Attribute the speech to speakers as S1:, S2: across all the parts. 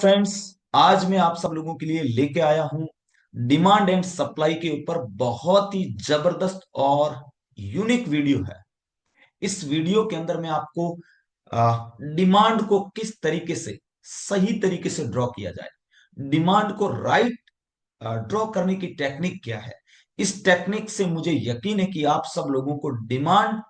S1: Friends, आज मैं आप सब लोगों के लिए लेके आया हूं डिमांड एंड सप्लाई के ऊपर बहुत ही जबरदस्त और यूनिक वीडियो है। इस वीडियो के अंदर मैं आपको डिमांड को किस तरीके से सही तरीके से ड्रॉ किया जाए, डिमांड को राइट ड्रॉ करने की टेक्निक क्या है। इस टेक्निक से मुझे यकीन है कि आप सब लोगों को डिमांड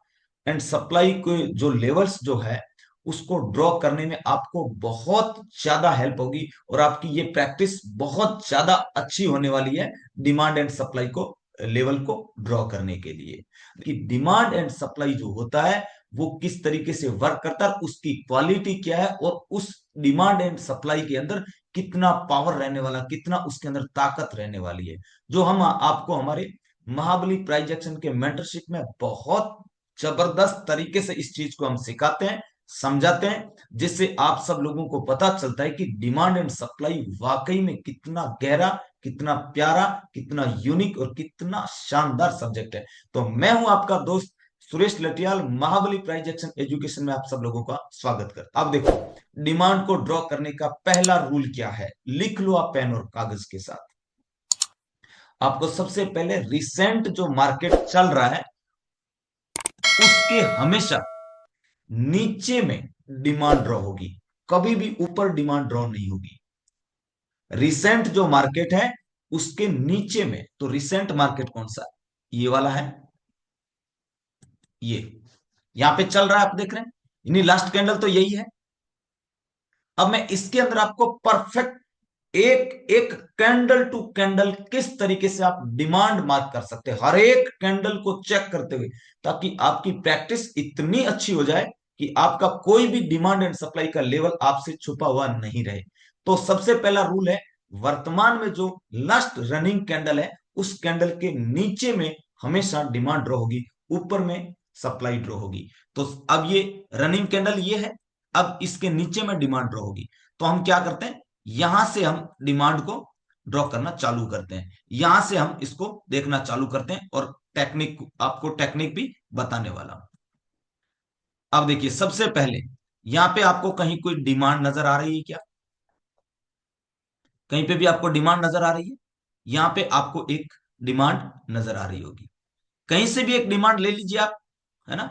S1: एंड सप्लाई के जो लेवल्स जो है उसको ड्रॉ करने में आपको बहुत ज्यादा हेल्प होगी और आपकी ये प्रैक्टिस बहुत ज्यादा अच्छी होने वाली है डिमांड एंड सप्लाई को लेवल को ड्रॉ करने के लिए। कि डिमांड एंड सप्लाई जो होता है वो किस तरीके से वर्क करता है, उसकी क्वालिटी क्या है और उस डिमांड एंड सप्लाई के अंदर कितना पावर रहने वाला, कितना उसके अंदर ताकत रहने वाली है, जो हम आपको हमारे महाबली प्राइज एक्शन के मेंटरशिप में बहुत जबरदस्त तरीके से इस चीज को हम सिखाते हैं, समझाते हैं, जिससे आप सब लोगों को पता चलता है कि डिमांड एंड सप्लाई वाकई में कितना गहरा, कितना प्यारा, कितना यूनिक और कितना शानदार सब्जेक्ट है। तो मैं हूं आपका दोस्त सुरेश लटियाल, महाबली प्राइज एक्शन एजुकेशन में आप सब लोगों का स्वागत करता हूं। अब देखो, डिमांड को ड्रॉ करने का पहला रूल क्या है, लिख लो आप पेन और कागज के साथ। आपको सबसे पहले रिसेंट जो मार्केट चल रहा है उसके हमेशा नीचे में डिमांड ड्रॉ होगी, कभी भी ऊपर डिमांड ड्रॉ नहीं होगी। रिसेंट जो मार्केट है उसके नीचे में, तो रिसेंट मार्केट कौन सा, ये वाला है, ये यहां पे चल रहा है, आप देख रहे हैं, यानी लास्ट कैंडल तो यही है। अब मैं इसके अंदर आपको परफेक्ट एक एक कैंडल टू कैंडल किस तरीके से आप डिमांड मार्क कर सकते हैं, हर एक कैंडल को चेक करते हुए, ताकि आपकी प्रैक्टिस इतनी अच्छी हो जाए कि आपका कोई भी डिमांड एंड सप्लाई का लेवल आपसे छुपा हुआ नहीं रहे। तो सबसे पहला रूल है, वर्तमान में जो लास्ट रनिंग कैंडल है उस कैंडल के नीचे में हमेशा डिमांड ड्रॉ होगी, ऊपर में सप्लाई ड्रॉ होगी। तो अब ये रनिंग कैंडल ये है, अब इसके नीचे में डिमांड ड्रॉ होगी। तो हम क्या करते हैं, यहां से हम डिमांड को ड्रॉ करना चालू करते हैं, यहां से हम इसको देखना चालू करते हैं और टेक्निक, आपको टेक्निक भी बताने वाला हूं। अब देखिए, सबसे पहले यहां पे आपको कहीं कोई डिमांड नजर आ रही है क्या, कहीं पे भी आपको डिमांड नजर आ रही है, यहां पे आपको एक डिमांड नजर आ रही होगी, कहीं से भी एक डिमांड ले लीजिए आप, है ना।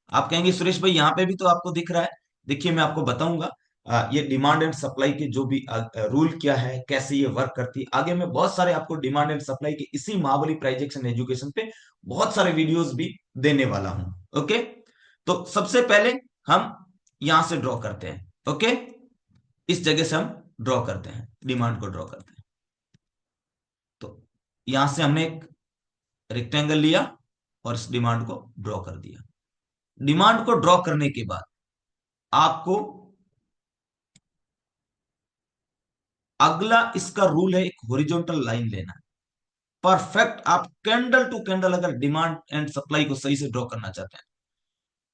S1: आप कहेंगे सुरेश भाई यहां पे भी तो आपको दिख रहा है। देखिए, मैं आपको बताऊंगा ये डिमांड एंड सप्लाई के जो भी रूल क्या है, कैसे ये वर्क करती है, आगे मैं बहुत सारे आपको डिमांड एंड सप्लाई के इसी महाबली प्राइजेक्शन एजुकेशन पे बहुत सारे वीडियोस भी देने वाला हूं। ओके, तो सबसे पहले हम यहां से ड्रॉ करते हैं। ओके, इस जगह से हम ड्रॉ करते हैं, डिमांड को ड्रॉ करते हैं। तो यहां से हमने एक रेक्टेंगल लिया और इस डिमांड को ड्रॉ कर दिया। डिमांड को ड्रॉ करने के बाद आपको अगला इसका रूल है, एक हॉरिजॉन्टल लाइन लेना है। परफेक्ट, आप कैंडल टू कैंडल अगर डिमांड एंड सप्लाई को सही से ड्रॉ करना चाहते हैं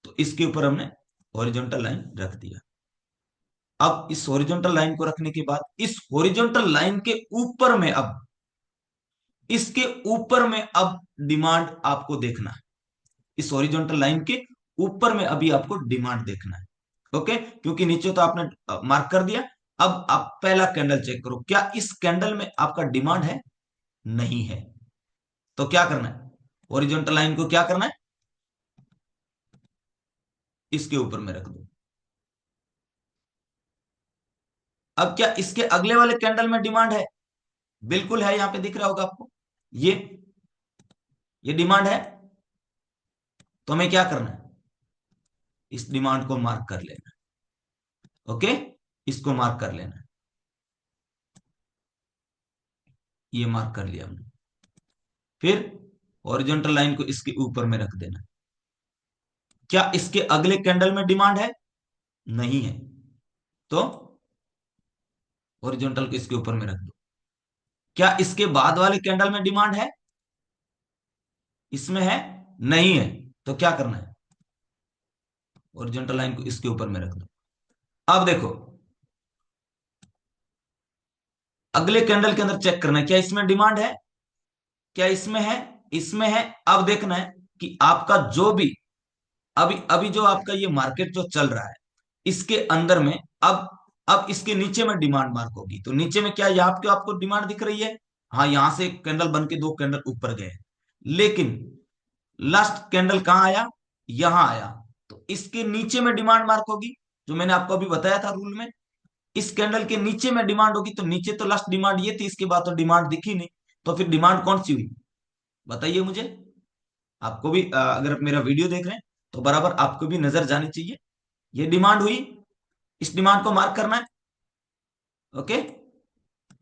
S1: तो इसके ऊपर हमने हॉरिजॉन्टल लाइन रख दिया। अब इस हॉरिजॉन्टल लाइन को रखने के बाद इस हॉरिजॉन्टल लाइन के ऊपर में, अब इसके ऊपर में अब डिमांड आपको देखना है, इस हॉरिजॉन्टल लाइन के ऊपर में अभी आपको डिमांड देखना है। ओके, क्योंकि नीचे तो आपने मार्क कर दिया। अब आप पहला कैंडल चेक करो, क्या इस कैंडल में आपका डिमांड है, नहीं है। तो क्या करना है, ओरिजेंटल लाइन को क्या करना है, इसके ऊपर में रख दो। अब क्या इसके अगले वाले कैंडल में डिमांड है, बिल्कुल है, यहां पे दिख रहा होगा आपको, ये ये डिमांड है। तो हमें क्या करना है, इस डिमांड को मार्क कर लेना। ओके, इसको मार्क कर लेना, ये मार्क कर लिया हमने। फिर हॉरिजॉन्टल लाइन को इसके ऊपर में रख देना। क्या इसके अगले कैंडल में डिमांड है, नहीं है, तो हॉरिजॉन्टल को इसके ऊपर में रख दो। क्या इसके बाद वाले कैंडल में डिमांड है, इसमें है, नहीं है, तो क्या करना है, हॉरिजॉन्टल लाइन को इसके ऊपर में रख दो। अब देखो, अगले कैंडल के अंदर चेक करना है, क्या इसमें डिमांड है, क्या इसमें है, इसमें है। अब देखना है कि आपका जो भी अभी अभी जो आपका ये मार्केट जो चल रहा है इसके अंदर में अब अब इसके नीचे में डिमांड मार्क होगी, तो नीचे में क्या यहाँ पे आपको डिमांड दिख रही है? हाँ, यहां से एक कैंडल बन के दो कैंडल ऊपर गए, लेकिन लास्ट कैंडल कहाँ आया? यहां आया। तो इसके नीचे में डिमांड मार्क होगी, जो मैंने आपको अभी बताया था रूल में। इस कैंडल के नीचे में डिमांड होगी, तो नीचे तो लास्ट डिमांड ये थी, इसके बाद तो डिमांड दिखी नहीं। तो फिर डिमांड कौन सी हुई, बताइए मुझे। आपको भी अगर आप मेरा वीडियो देख रहे हैं तो बराबर आपको भी नजर जानी चाहिए। ये डिमांड हुई, इस डिमांड को मार्क करना है। ओके,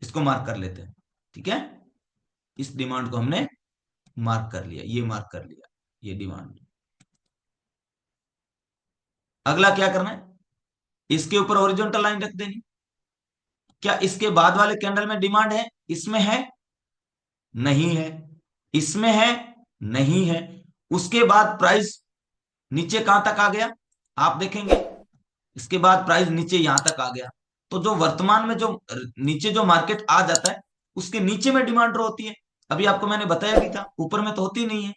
S1: इसको मार्क कर लेते हैं। ठीक है, इस डिमांड को हमने मार्क कर लिया, ये मार्क कर लिया, ये डिमांड। अगला क्या करना है, इसके ऊपर हॉरिजॉन्टल लाइन रख देनी। क्या इसके बाद वाले कैंडल में डिमांड है? इसमें है? नहीं है। इसमें है? नहीं है। उसके बाद प्राइस नीचे कहां तक आ गया, आप देखेंगे। इसके बाद प्राइस नीचे यहां तक आ गया। तो जो वर्तमान में जो नीचे जो मार्केट आ जाता है, उसके नीचे में डिमांड ड्रॉ होती है। अभी आपको मैंने बताया भी था, ऊपर में तो होती नहीं है।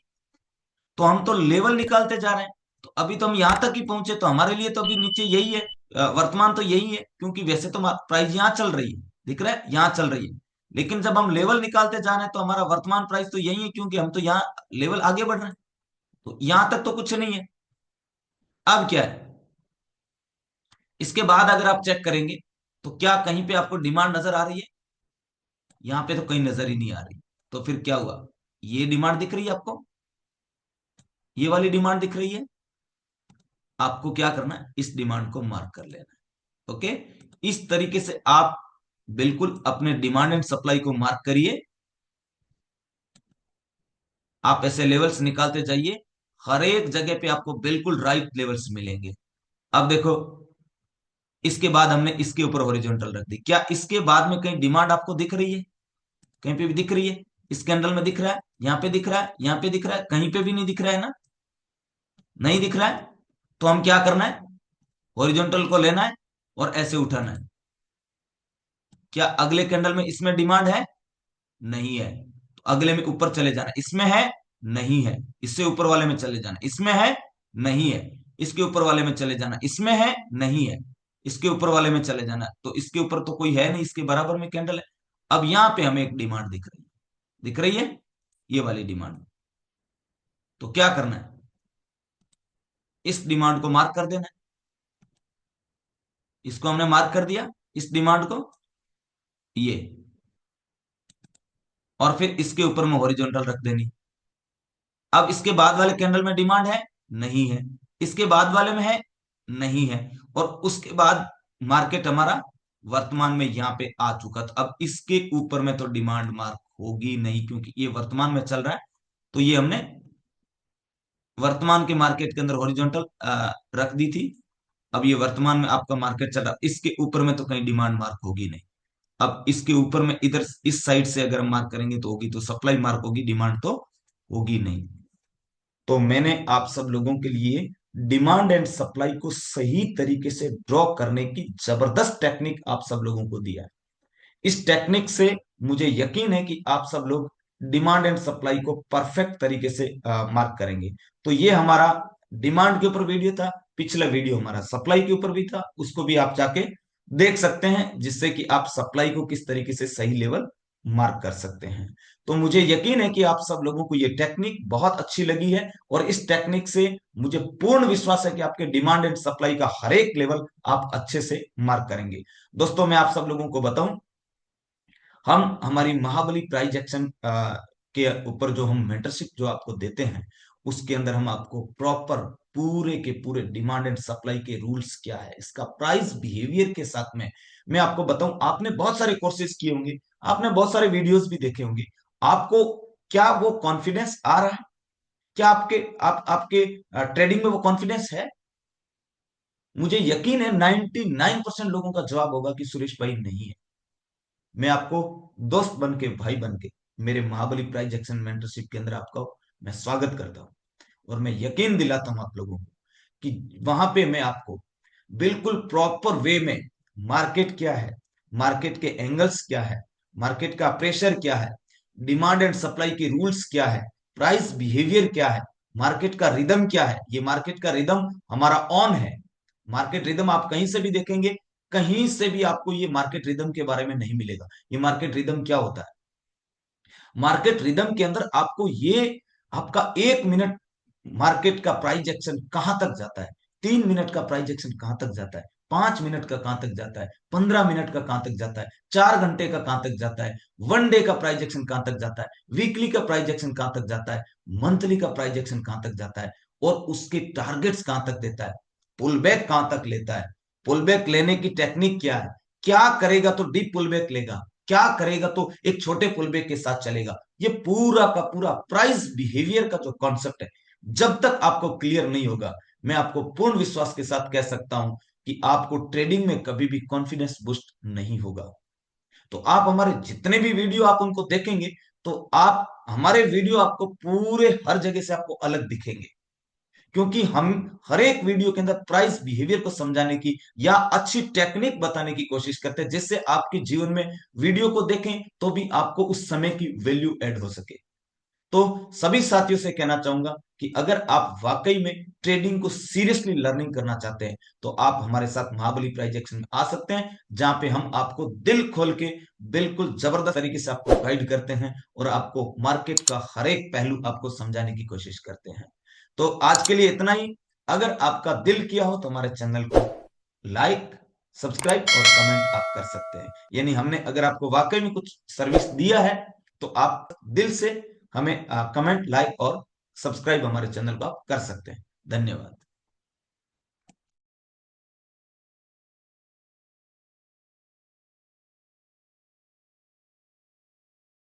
S1: तो हम तो लेवल निकालते जा रहे हैं। तो अभी तो हम यहां तक ही पहुंचे, तो हमारे लिए तो अभी नीचे यही है। वर्तमान तो यही है, क्योंकि वैसे तो प्राइस यहाँ चल रही है, दिख रहा है, यहाँ चल रही है। लेकिन जब हम लेवल निकालते जा रहे हैं तो हमारा वर्तमान प्राइस तो यही है, क्योंकि हम तो यहाँ लेवल आगे बढ़ रहे हैं। तो यहां तक तो कुछ नहीं है। अब क्या है, इसके बाद अगर आप चेक करेंगे तो क्या कहीं पे आपको डिमांड नजर आ रही है? यहाँ पे तो कहीं नजर ही नहीं आ रही। तो फिर क्या हुआ, ये डिमांड दिख रही है आपको, ये वाली डिमांड दिख रही है। आपको क्या करना है, इस डिमांड को मार्क कर लेना है। ओके, इस तरीके से आप बिल्कुल अपने डिमांड एंड सप्लाई को मार्क करिए। आप ऐसे लेवल्स निकालते जाइए, हर एक जगह पे आपको बिल्कुल राइट लेवल्स मिलेंगे। अब देखो, इसके बाद हमने इसके ऊपर हॉरिजॉन्टल रख दी। क्या इसके बाद में कहीं डिमांड आपको दिख रही है? कहीं पे भी दिख रही है? इस कैंडल में दिख रहा है, यहाँ पे दिख रहा है, यहाँ पे दिख रहा है, कहीं पे भी नहीं दिख रहा है ना? नहीं दिख रहा है। तो हम क्या करना है, हॉरिजॉन्टल को लेना है और ऐसे उठाना है। क्या अगले कैंडल में इसमें डिमांड है? नहीं है। तो अगले में ऊपर चले जाना, इसमें है? नहीं है। इससे ऊपर वाले में चले जाना, इसमें है? नहीं है। इसके ऊपर वाले में चले जाना, इसमें है? नहीं है। इसके ऊपर वाले में चले जाना, तो इसके ऊपर तो कोई है नहीं, इसके बराबर में कैंडल है। अब यहां पे हमें एक डिमांड दिख रही है, दिख रही है, ये वाली डिमांड। तो क्या करना है, इस डिमांड को मार्क कर देना है। इसको हमने मार्क कर दिया, इस डिमांड को, ये। और फिर इसके ऊपर में हॉरिजॉन्टल रख देनी। अब इसके बाद वाले कैंडल में डिमांड है? नहीं है। इसके बाद वाले में है? नहीं है। और उसके बाद मार्केट हमारा वर्तमान में यहां पे आ चुका था। अब इसके ऊपर में तो डिमांड मार्क होगी नहीं, क्योंकि ये वर्तमान में चल रहा है। तो ये हमने वर्तमान के मार्केट के अंदर हॉरिजॉन्टल रख दी थी। अब ये वर्तमान में आपका मार्केट चल रहा, इसके ऊपर में तो कहीं डिमांड मार्क होगी नहीं। अब इसके ऊपर में इधर इस साइड से अगर हम मार्क करेंगे तो होगी, तो सप्लाई मार्क होगी, डिमांड तो होगी नहीं। तो मैंने आप सब लोगों के लिए डिमांड एंड सप्लाई को सही तरीके से ड्रॉ करने की जबरदस्त टेक्निक आप सब लोगों को दिया है। इस टेक्निक से मुझे यकीन है कि आप सब लोग डिमांड एंड सप्लाई को परफेक्ट तरीके से मार्क करेंगे। तो ये हमारा डिमांड के ऊपर वीडियो था। पिछला वीडियो हमारा सप्लाई के ऊपर भी था, उसको भी आप जाके देख सकते हैं, जिससे कि आप सप्लाई को किस तरीके से सही लेवल मार्क कर सकते हैं। तो मुझे यकीन है कि आप सब लोगों को ये टेक्निक बहुत अच्छी लगी है, और इस टेक्निक से मुझे पूर्ण विश्वास है कि आपके डिमांड एंड सप्लाई का हर एक लेवल आप अच्छे से मार्क करेंगे। दोस्तों, मैं आप सब लोगों को बताऊं, हम हमारी महाबली प्राइज एक्शन के ऊपर जो हम मेंटरशिप जो आपको देते हैं, उसके अंदर हम आपको प्रॉपर पूरे के पूरे डिमांड एंड सप्लाई के रूल्स क्या है, इसका प्राइस बिहेवियर के साथ में मैं आपको बताऊं। आपने बहुत सारे कोर्सेज किए होंगे, आपने बहुत सारे वीडियोस भी देखे होंगे। आपको क्या वो कॉन्फिडेंस आ रहा है? क्या आपके ट्रेडिंग में वो कॉन्फिडेंस है? मुझे यकीन है 99% लोगों का जवाब होगा कि सुरेश भाई नहीं है। मैं आपको दोस्त बन के, भाई बन के, मेरे महाबली प्राइज एक्शन मेंटरशिप के अंदर आपका मैं स्वागत करता हूं। और मैं यकीन दिलाता हूं आप लोगों को कि वहां पे मैं आपको बिल्कुल प्रॉपर वे में मार्केट क्या है, मार्केट के एंगल्स क्या है, मार्केट का प्रेशर क्या है, डिमांड एंड सप्लाई के रूल्स क्या है, प्राइस बिहेवियर क्या है, मार्केट का रिदम क्या है। ये मार्केट का रिदम हमारा ऑन है। मार्केट रिदम आप कहीं से भी देखेंगे, कहीं से भी आपको ये मार्केट रिदम के बारे में नहीं मिलेगा। ये मार्केट रिदम क्या होता है? मार्केट रिदम के अंदर आपको ये आपका 1 मिनट मार्केट का प्राइस एक्शन कहां तक जाता है, 3 मिनट का प्राइस एक्शन कहां तक जाता है, 5 मिनट का कहां तक जाता है, 15 मिनट का कहां तक जाता है, 4 घंटे का कहां तक जाता है, 1 डे का प्राइस एक्शन कहां तक जाता है, वीकली का प्राइस एक्शन कहां तक जाता है, मंथली का प्राइस एक्शन कहां तक जाता है, और उसके टारगेट्स कहां तक देता है, पुल बैक कहां तक लेता है, पुल बैक लेने की टेक्निक क्या है, क्या करेगा तो डीप पुल बैक लेगा, क्या करेगा तो एक छोटे पुल बैक के साथ चलेगा। ये पूरा का पूरा प्राइस बिहेवियर का जो कॉन्सेप्ट है, जब तक आपको क्लियर नहीं होगा, मैं आपको पूर्ण विश्वास के साथ कह सकता हूं कि आपको ट्रेडिंग में कभी भी कॉन्फिडेंस बूस्ट नहीं होगा। तो आप हमारे जितने भी वीडियो आप उनको देखेंगे, तो आप हमारे वीडियो आपको पूरे हर जगह से आपको अलग दिखेंगे, क्योंकि हम हर एक वीडियो के अंदर प्राइस बिहेवियर को समझाने की या अच्छी टेक्निक बताने की कोशिश करते हैं, जिससे आपके जीवन में वीडियो को देखें तो भी आपको उस समय की वैल्यू ऐड हो सके। तो सभी साथियों से कहना चाहूंगा कि अगर आप वाकई में ट्रेडिंग को सीरियसली लर्निंग करना चाहते हैं, तो आप हमारे साथ महाबली प्राइज एक्शन में आ सकते हैं, जहां पे हम आपको दिल खोल के बिल्कुल जबरदस्त तरीके से आपको गाइड करते हैं और आपको मार्केट का हर एक पहलू आपको समझाने की कोशिश करते हैं। तो आज के लिए इतना ही। अगर आपका दिल किया हो तो हमारे चैनल को लाइक, सब्सक्राइब और कमेंट आप कर सकते हैं। यानी हमने अगर आपको वाकई में कुछ सर्विस दिया है, तो आप दिल से हमें कमेंट, लाइक और सब्सक्राइब हमारे चैनल को आप कर सकते हैं। धन्यवाद।